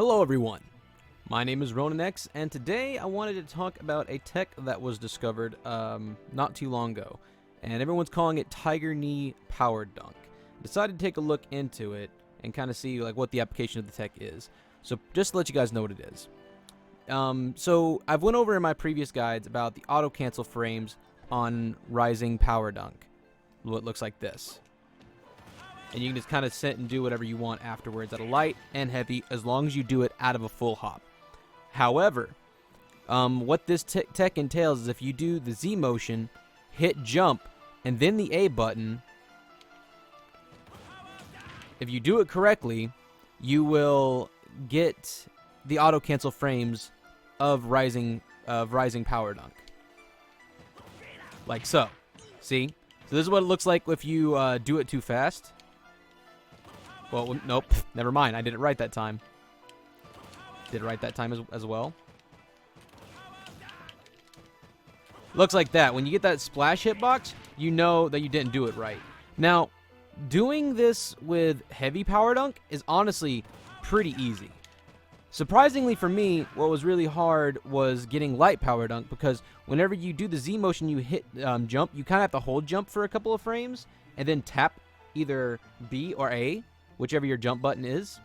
Hello everyone, my name is RonanX, and today I wanted to talk about a tech that was discovered not too long ago, and everyone's calling it Tiger Knee Power Dunk. Decided to take a look into it and kind of see like what the application of the tech is. So just to let you guys know what it is. So I've went over in my previous guides about the auto cancel frames on Rising Power Dunk. What looks like this. And you can just kind of sit and do whatever you want afterwards at a light and heavy, as long as you do it out of a full hop. However, what this tech entails is if you do the Z motion, hit jump, and then the A button, if you do it correctly, you will get the auto cancel frames of Rising Power Dunk, like so. See? So this is what it looks like if you do it too fast. Well, nope. Never mind. I did it right that time. Did it right that time as well. Looks like that. When you get that splash hitbox, you know that you didn't do it right. Now, doing this with heavy power dunk is honestly pretty easy. Surprisingly for me, what was really hard was getting light power dunk, because whenever you do the Z motion, you hit jump, you kind of have to hold jump for a couple of frames and then tap either B or A, whichever your jump button is.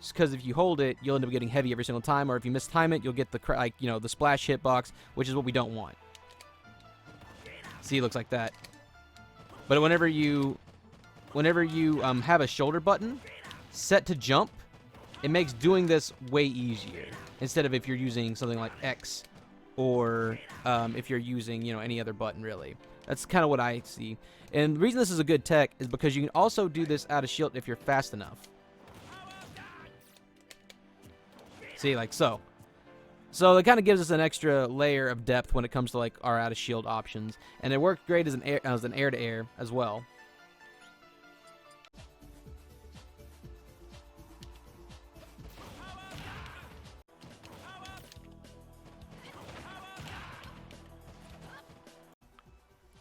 Because if you hold it, you'll end up getting heavy every single time, or if you mistime it, you'll get the the splash hitbox, which is what we don't want. See, it looks like that. But whenever you have a shoulder button set to jump, it makes doing this way easier, instead of if you're using something like X, or if you're using any other button really. That's kind of what I see. And the reason this is a good tech is because you can also do this out of shield if you're fast enough. See, like so. So it kind of gives us an extra layer of depth when it comes to like our out of shield options, and it worked great as an air to air as well.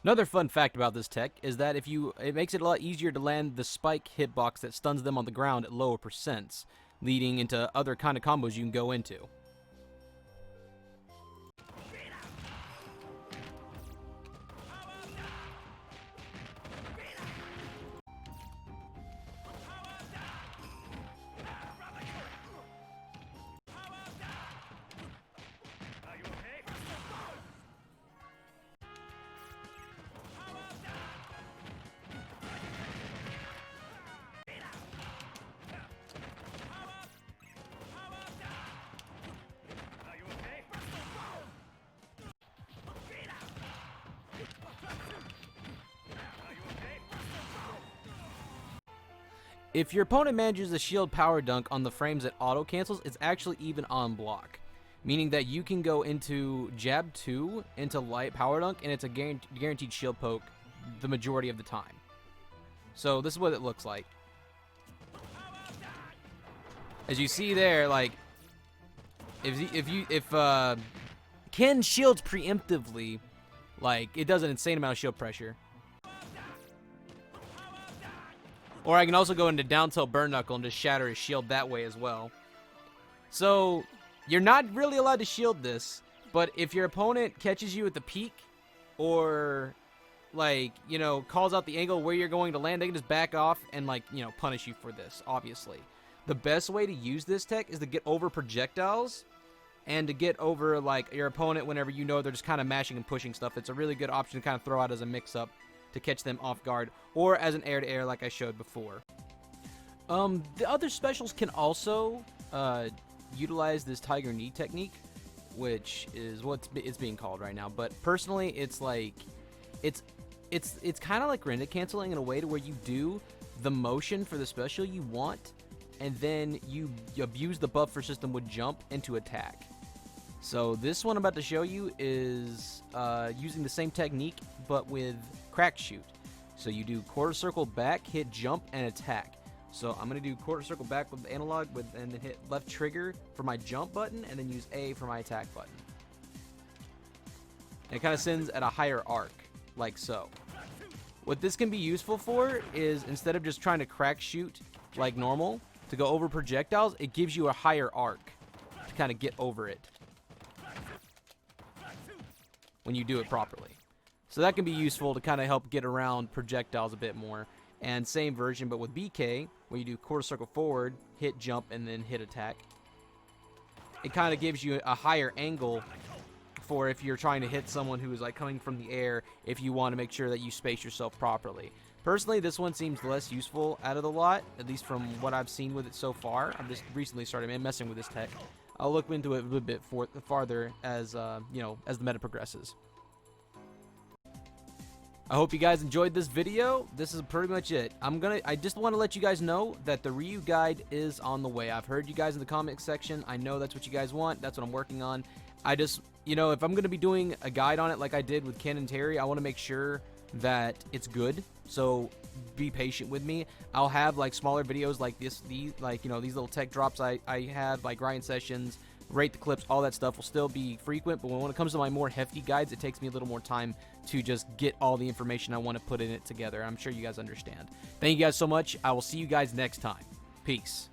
Another fun fact about this tech is that it makes it a lot easier to land the spike hitbox that stuns them on the ground at lower percents, leading into other kind of combos you can go into. If your opponent manages a shield power dunk on the frames that auto cancels, it's actually even on block, meaning that you can go into jab 2 into light power dunk, and it's a guaranteed shield poke the majority of the time. So this is what it looks like. As you see there, like if Ken shields preemptively, like it does an insane amount of shield pressure. Or I can also go into down tilt burn knuckle and just shatter his shield that way as well. So you're not really allowed to shield this, but if your opponent catches you at the peak, or calls out the angle where you're going to land, they can just back off and punish you for this, obviously. The best way to use this tech is to get over projectiles and to get over your opponent whenever they're just kind of mashing and pushing stuff. It's a really good option to kind of throw out as a mix-up to catch them off guard, or as an air-to-air like I showed before. The other specials can also utilize this Tiger Knee technique, which is what it's being called right now. But personally, it's kind of like render canceling in a way to where you do the motion for the special you want, and then you abuse the buffer system with jump into attack. So this one I'm about to show you is using the same technique, but with crack shoot. So you do quarter circle back, hit jump, and attack. So I'm going to do quarter circle back with the analog, and then hit left trigger for my jump button, and then use A for my attack button. And it kind of sends at a higher arc, like so. What this can be useful for is, instead of just trying to crack shoot like normal, to go over projectiles, it gives you a higher arc to kind of get over it when you do it properly. So that can be useful to kind of help get around projectiles a bit more. And same version, but with BK, where you do quarter circle forward, hit jump, and then hit attack. It kind of gives you a higher angle for if you're trying to hit someone who is like coming from the air, if you want to make sure that you space yourself properly. Personally, this one seems less useful out of the lot, at least from what I've seen with it so far. I've just recently started messing with this tech. I'll look into it a little bit farther as you know, as the meta progresses. I hope you guys enjoyed this video. This is pretty much it. I just want to let you guys know that the Ryu guide is on the way. I've heard you guys in the comment section. I know that's what you guys want. That's what I'm working on. I just, you know, if I'm going to be doing a guide on it like I did with Ken and Terry, I want to make sure that it's good. So be patient with me. I'll have like smaller videos like this, these little tech drops I have, like grind sessions, rate the clips, all that stuff will still be frequent, but when it comes to my more hefty guides, it takes me a little more time to just get all the information I want to put in it together. I'm sure you guys understand. Thank you guys so much. I will see you guys next time. Peace.